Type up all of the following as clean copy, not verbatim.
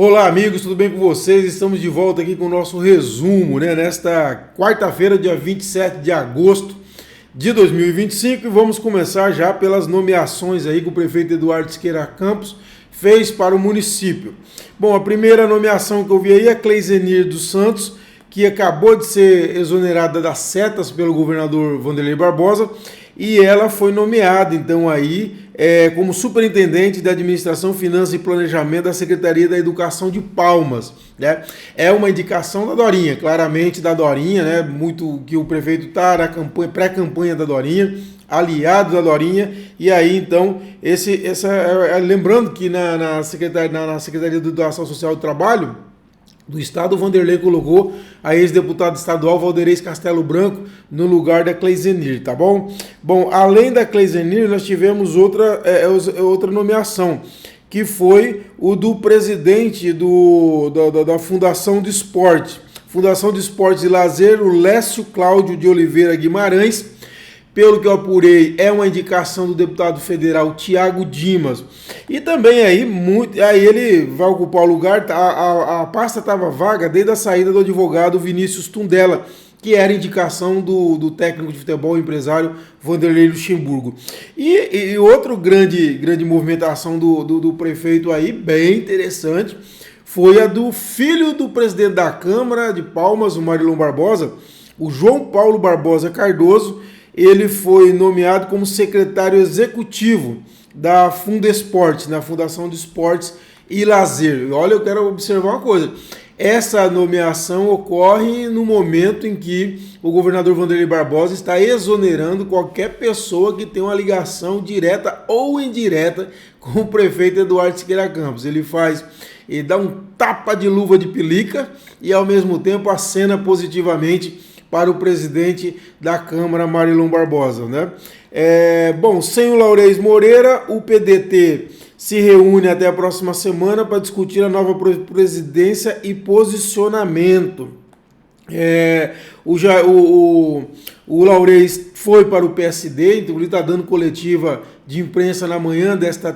Olá, amigos, tudo bem com vocês? Estamos de volta aqui com o nosso resumo, né? Nesta quarta-feira, dia 27 de agosto de 2025, e vamos começar já pelas nomeações aí que o prefeito Eduardo Siqueira Campos fez para o município. Bom, a primeira nomeação que eu vi aí é Cleisenir dos Santos, que acabou de ser exonerada das setas pelo governador Wanderlei Barbosa, e ela foi nomeada, então, aí como superintendente da Administração, Finanças e Planejamento da Secretaria da Educação de Palmas, né? É uma indicação da Dorinha, claramente da Dorinha, né? Muito que o prefeito está na campanha, pré-campanha da Dorinha, aliado da Dorinha, e aí, então, lembrando que na Secretaria de Educação Social e Trabalho do Estado, o Wanderlei colocou a ex-deputada estadual Valderez Castelo Branco no lugar da Cleisenir, tá bom? Bom, além da Cleisenir, nós tivemos outra nomeação, que foi o do presidente da Fundação de Esporte. Fundação de Esportes e Lazer, o Lécio Cláudio de Oliveira Guimarães. Pelo que eu apurei, é uma indicação do deputado federal Tiago Dimas. E também aí ele vai ocupar o lugar, a pasta estava vaga desde a saída do advogado Vinícius Tundella, que era indicação do técnico de futebol empresário Vanderlei Luxemburgo. E outra grande movimentação do prefeito aí, bem interessante, foi a do filho do presidente da Câmara de Palmas, o Marilon Barbosa, o João Paulo Barbosa Cardoso. Ele foi nomeado como secretário executivo da Fundesportes, na Fundação de Esportes e Lazer. Olha, eu quero observar uma coisa. Essa nomeação ocorre no momento em que o governador Wanderlei Barbosa está exonerando qualquer pessoa que tenha uma ligação direta ou indireta com o prefeito Eduardo Siqueira Campos. Ele dá um tapa de luva de pelica e, ao mesmo tempo, acena positivamente para o presidente da Câmara, Marilon Barbosa, né? Bom, sem o Laurez Moreira, o PDT se reúne até a próxima semana para discutir a nova presidência e posicionamento. O Laurez foi para o PSD, então ele está dando coletiva de imprensa na manhã desta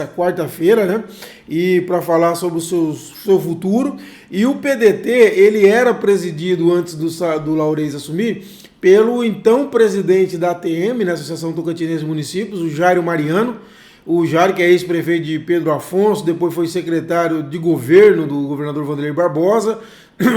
quarta-feira, né? E para falar sobre o seu futuro. E o PDT, ele era presidido antes do Laurez assumir pelo então presidente da ATM, na Associação Tocantinense de Municípios, o Jairo Mariano. O Jairo, que é ex-prefeito de Pedro Afonso, depois foi secretário de governo do governador Wanderlei Barbosa,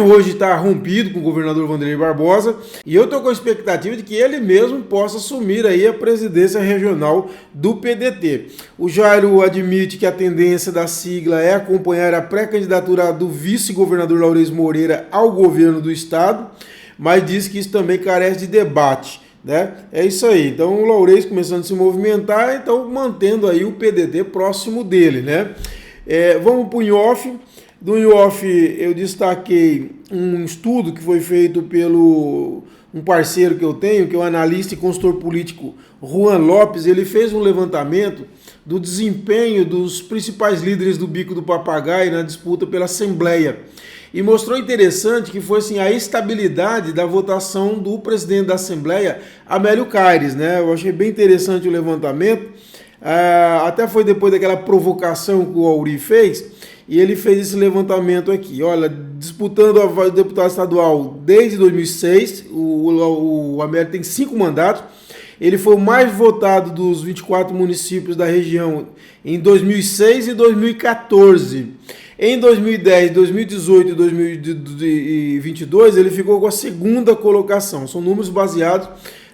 hoje está rompido com o governador Wanderlei Barbosa, e eu estou com a expectativa de que ele mesmo possa assumir aí a presidência regional do PDT. O Jairo admite que a tendência da sigla é acompanhar a pré-candidatura do vice-governador Laurez Moreira ao governo do estado, mas diz que isso também carece de debate, né? É isso aí. Então o Laurez começando a se movimentar, então mantendo aí o PDT próximo dele, né? Vamos para o INHOF. Do INHOF eu destaquei um estudo que foi feito pelo um parceiro que eu tenho, que é o analista e consultor político Juan Lopes. Ele fez um levantamento do desempenho dos principais líderes do Bico do Papagaio na disputa pela Assembleia. E mostrou interessante que foi assim, a estabilidade da votação do presidente da Assembleia, Amélio Caires, né? Eu achei bem interessante o levantamento. Até foi depois daquela provocação que o Auri fez, e ele fez esse levantamento aqui. Olha, disputando a deputada estadual desde 2006, o Amélio tem 5 mandatos. Ele foi o mais votado dos 24 municípios da região em 2006 e 2014. Em 2010, 2018 e 2022, ele ficou com a segunda colocação. São números baseados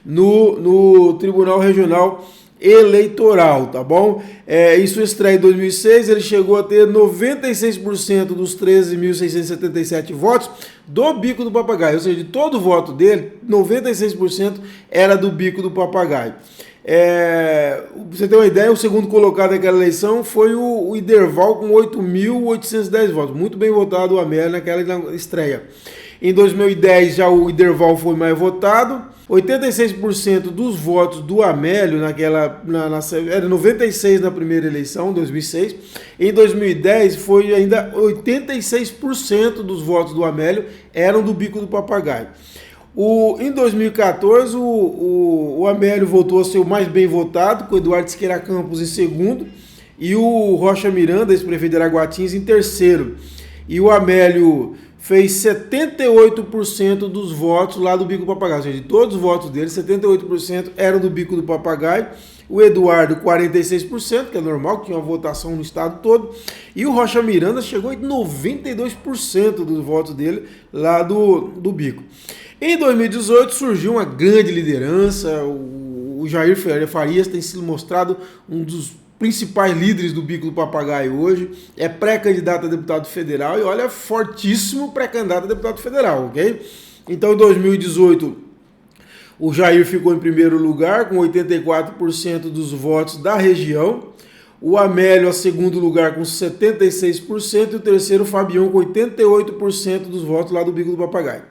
no Tribunal Regional Eleitoral, tá bom? Em sua estreia em 2006, ele chegou a ter 96% dos 13.677 votos do Bico do Papagaio. Ou seja, de todo o voto dele, 96% era do Bico do Papagaio. Pra você ter uma ideia, o segundo colocado daquela eleição foi o Iderval com 8.810 votos. Muito bem votado o Amélio naquela estreia. Em 2010 já o Iderval foi mais votado. 86% dos votos do Amélio era 96% na primeira eleição, 2006. Em 2010 foi ainda 86% dos votos do Amélio eram do Bico do Papagaio. Em 2014, o Amélio voltou a ser o mais bem votado, com o Eduardo Siqueira Campos em segundo, e o Rocha Miranda, ex-prefeito de Araguatins, em terceiro. E o Amélio fez 78% dos votos lá do Bico do Papagaio. Ou seja, de todos os votos dele, 78% eram do Bico do Papagaio. O Eduardo, 46%, que é normal, que tinha uma votação no estado todo. E o Rocha Miranda chegou em 92% dos votos dele lá do Bico. Em 2018 surgiu uma grande liderança. O Jair Farias tem sido mostrado um dos principais líderes do Bico do Papagaio hoje, é pré-candidato a deputado federal e olha, fortíssimo pré-candidato a deputado federal, ok? Então em 2018 o Jair ficou em primeiro lugar com 84% dos votos da região, o Amélio a segundo lugar com 76% e o terceiro o Fabião com 88% dos votos lá do Bico do Papagaio.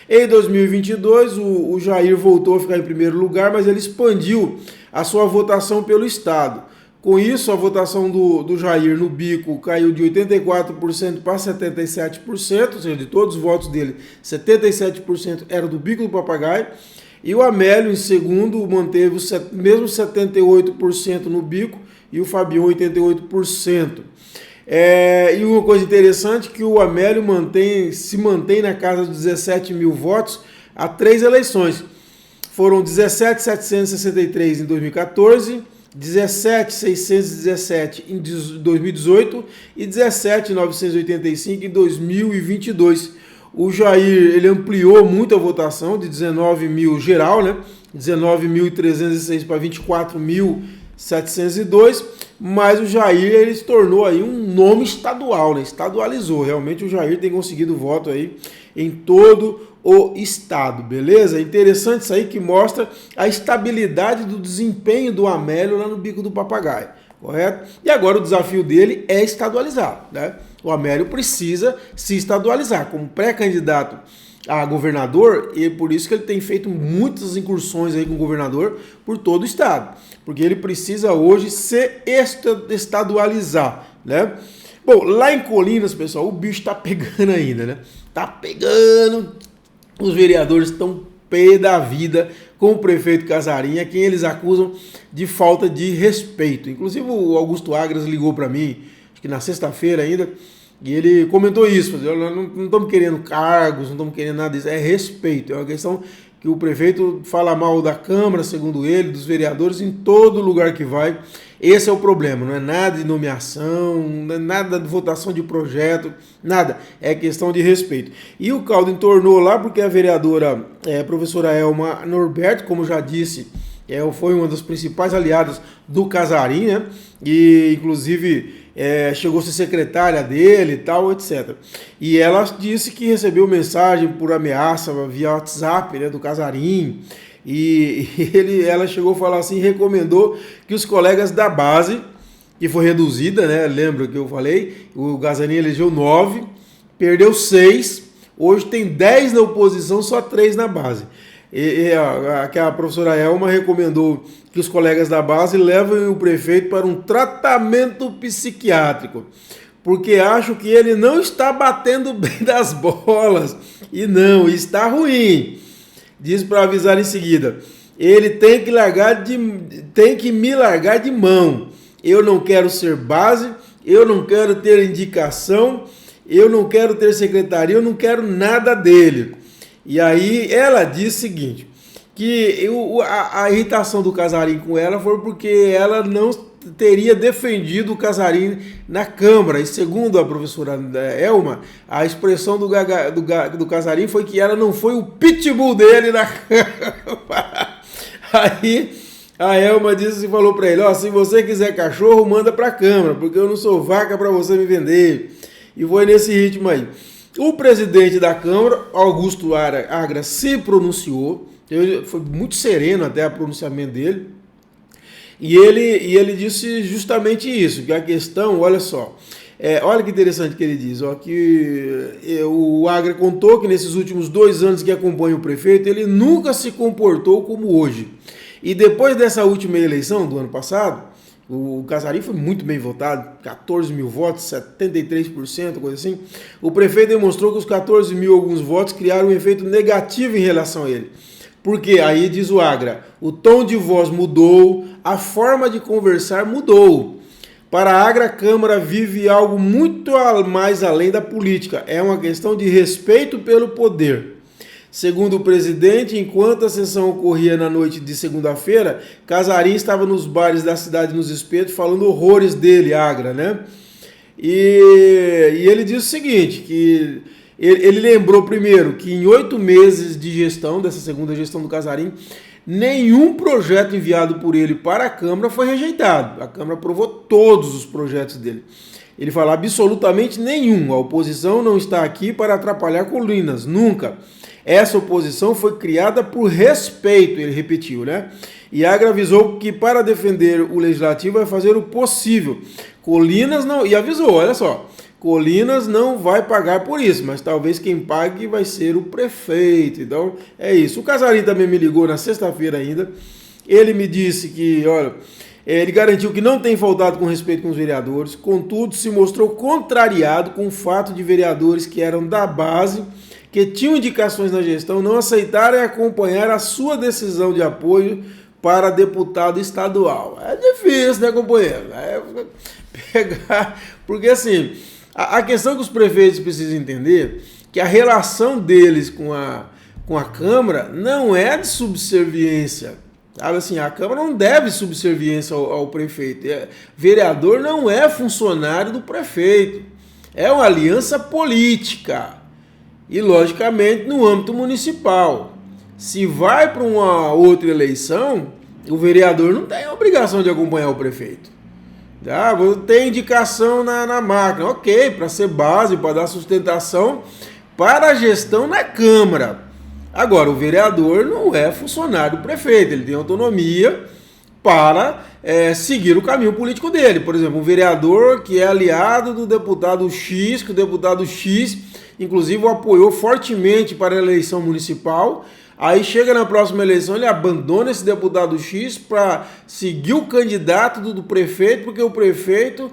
Em 2022 o Jair voltou a ficar em primeiro lugar, mas ele expandiu a sua votação pelo estado. Com isso, a votação do Jair no Bico caiu de 84% para 77%, ou seja, de todos os votos dele, 77% eram do Bico do Papagaio. E o Amélio, em segundo, manteve o mesmo 78% no Bico e o Fabião 88%. E uma coisa interessante é que o Amélio se mantém na casa dos 17 mil votos há 3 eleições. Foram 17.763 em 2014, 17.617 em 2018 e 17.985 em 2022. O Jair ele ampliou muito a votação de 19 mil geral, né? 19.306 para 24.702, mas o Jair ele se tornou aí um nome estadual, né? Estadualizou. Realmente o Jair tem conseguido voto aí em todo o estado, beleza? Interessante isso aí que mostra a estabilidade do desempenho do Amélio lá no Bico do Papagaio, correto? E agora o desafio dele é estadualizar, né? O Amélio precisa se estadualizar como pré-candidato a governador e por isso que ele tem feito muitas incursões aí com o governador por todo o estado, porque ele precisa hoje se estadualizar, né? Bom, lá em Colinas, pessoal, o bicho tá pegando ainda, né? Tá pegando. Os vereadores estão pé da vida com o prefeito Casarinho, a quem eles acusam de falta de respeito. Inclusive o Augusto Agras ligou para mim, acho que na sexta-feira ainda, e ele comentou isso, não estamos querendo cargos, não estamos querendo nada disso, é respeito, é uma questão que o prefeito fala mal da Câmara, segundo ele, dos vereadores, em todo lugar que vai. Esse é o problema, não é nada de nomeação, não é nada de votação de projeto, nada, é questão de respeito. E o caldo entornou lá porque a vereadora professora Elma Norberto, como já disse, foi uma das principais aliadas do Casarim, né? E inclusive chegou a ser secretária dele e tal, etc. E ela disse que recebeu mensagem por ameaça via WhatsApp, né, do Casarim. E ela chegou a falar assim, recomendou que os colegas da base, que foi reduzida, né? Lembra que eu falei? O Casarim elegeu 9, perdeu 6, hoje tem 10 na oposição, só 3 na base. A professora Elma recomendou que os colegas da base levem o prefeito para um tratamento psiquiátrico, porque acho que ele não está batendo bem das bolas, e não, está ruim. Diz para avisar em seguida, ele tem que me largar de mão. Eu não quero ser base, eu não quero ter indicação, eu não quero ter secretaria, eu não quero nada dele. E aí ela diz o seguinte, que a irritação do Casarim com ela foi porque ela não teria defendido o Casarim na Câmara. E segundo a professora Elma, a expressão do Casarim foi que ela não foi o pitbull dele na Câmara. Aí a Elma disse e falou para ele, se você quiser cachorro, manda para a Câmara, porque eu não sou vaca para você me vender. E foi nesse ritmo aí. O presidente da Câmara, Augusto Agra, se pronunciou, foi muito sereno até o pronunciamento dele, e ele disse justamente isso, que a questão, olha só, olha que interessante que ele diz, que o Agra contou que nesses últimos 2 anos que acompanha o prefeito, ele nunca se comportou como hoje. E depois dessa última eleição do ano passado, o Casarim foi muito bem votado, 14 mil votos, 73%, coisa assim. O prefeito demonstrou que os 14 mil alguns votos criaram um efeito negativo em relação a ele. Porque aí diz o Agra, o tom de voz mudou, a forma de conversar mudou. Para a Agra, a Câmara vive algo muito mais além da política. É uma questão de respeito pelo poder. Segundo o presidente, enquanto a sessão ocorria na noite de segunda-feira, Casarim estava nos bares da cidade nos espetos falando horrores dele, Agra, né? E ele diz o seguinte, que ele lembrou primeiro que em 8 meses de gestão, dessa segunda gestão do Casarim, nenhum projeto enviado por ele para a Câmara foi rejeitado. A Câmara aprovou todos os projetos dele. Ele fala absolutamente nenhum. A oposição não está aqui para atrapalhar Colinas, nunca. Essa oposição foi criada por respeito, ele repetiu, né? E Agra avisou que para defender o legislativo vai fazer o possível. Colinas não... E avisou, olha só. Colinas não vai pagar por isso, mas talvez quem pague vai ser o prefeito. Então, é isso. O Casarim também me ligou na sexta-feira ainda. Ele me disse que, olha, ele garantiu que não tem faltado com respeito com os vereadores, contudo, se mostrou contrariado com o fato de vereadores que eram da base, que tinham indicações na gestão, não aceitarem acompanhar a sua decisão de apoio para deputado estadual. É difícil, né, companheiro? Pegar... Porque, assim... A questão que os prefeitos precisam entender que a relação deles com a Câmara não é de subserviência. Sabe assim, a Câmara não deve subserviência ao prefeito. Vereador não é funcionário do prefeito. É uma aliança política. E, logicamente, no âmbito municipal. Se vai para uma outra eleição, o vereador não tem a obrigação de acompanhar o prefeito. Tem indicação na máquina, ok, para ser base, para dar sustentação para a gestão na Câmara. Agora, o vereador não é funcionário do prefeito, ele tem autonomia para seguir o caminho político dele. Por exemplo, um vereador que é aliado do deputado X, que o deputado X, inclusive, o apoiou fortemente para a eleição municipal. Aí chega na próxima eleição, ele abandona esse deputado X para seguir o candidato do prefeito, porque o prefeito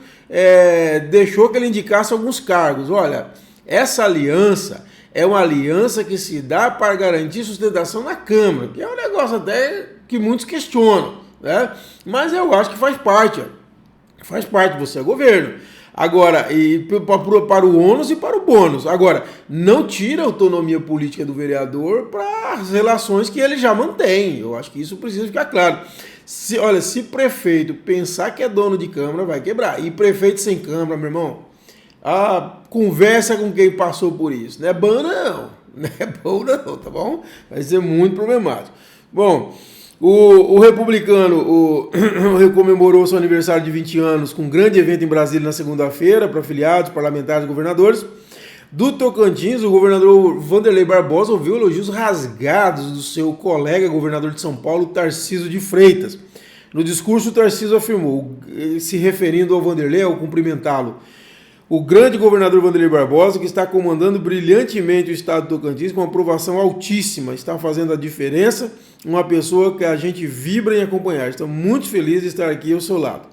deixou que ele indicasse alguns cargos. Olha, essa aliança é uma aliança que se dá para garantir sustentação na Câmara, que é um negócio até que muitos questionam, né? Mas eu acho que faz parte, você é governo. Agora, e para o ônus e para o bônus. Agora, não tira a autonomia política do vereador para as relações que ele já mantém. Eu acho que isso precisa ficar claro. Se prefeito pensar que é dono de Câmara, vai quebrar. E prefeito sem Câmara, meu irmão, conversa com quem passou por isso. Não é bom não. Não é bom não, tá bom? Vai ser muito problemático. Bom... O republicano comemorou seu aniversário de 20 anos com um grande evento em Brasília na segunda-feira para afiliados, parlamentares e governadores. Do Tocantins, o governador Wanderlei Barbosa ouviu elogios rasgados do seu colega governador de São Paulo, Tarcísio de Freitas. No discurso, o Tarcísio afirmou, se referindo ao Wanderlei, ao cumprimentá-lo, o grande governador Wanderlei Barbosa, que está comandando brilhantemente o estado do Tocantins com uma aprovação altíssima, está fazendo a diferença, uma pessoa que a gente vibra em acompanhar. Estou muito feliz de estar aqui ao seu lado.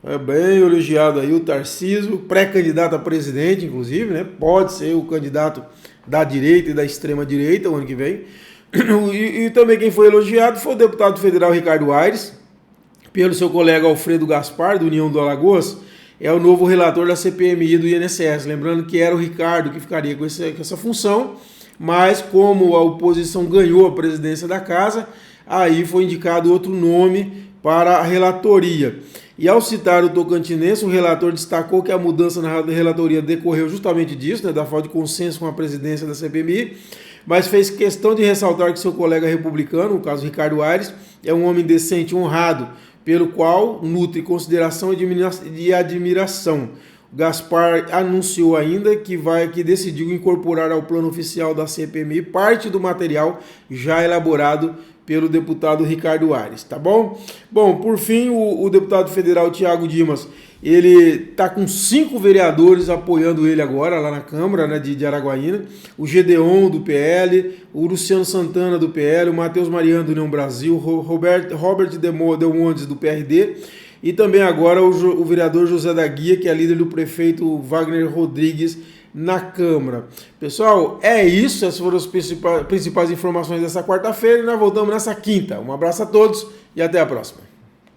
É bem elogiado aí o Tarcísio, pré-candidato a presidente, inclusive, né? Pode ser o candidato da direita e da extrema direita o ano que vem. E também quem foi elogiado foi o deputado federal Ricardo Aires, pelo seu colega Alfredo Gaspar, do União do Alagoas, é o novo relator da CPMI do INSS. Lembrando que era o Ricardo que ficaria com essa função, mas como a oposição ganhou a presidência da casa, aí foi indicado outro nome para a relatoria. E ao citar o tocantinense, o relator destacou que a mudança na relatoria decorreu justamente disso, né, da falta de consenso com a presidência da CPMI, mas fez questão de ressaltar que seu colega republicano, no caso Ricardo Aires, é um homem decente e honrado, pelo qual nutre consideração e admiração. O Gaspar anunciou ainda que decidiu incorporar ao plano oficial da CPMI parte do material já elaborado pelo deputado Ricardo Aires, tá bom? Bom, por fim, o deputado federal Thiago Dimas, ele está com 5 vereadores apoiando ele agora lá na Câmara, né, de Araguaína, o Gedeon do PL, o Luciano Santana do PL, o Matheus Mariano do União Brasil, o Robert Delmontes do PRD e também agora o vereador José da Guia, que é líder do prefeito Wagner Rodrigues na Câmara. Pessoal, é isso, essas foram as principais informações dessa quarta-feira e nós voltamos nessa quinta. Um abraço a todos e até a próxima.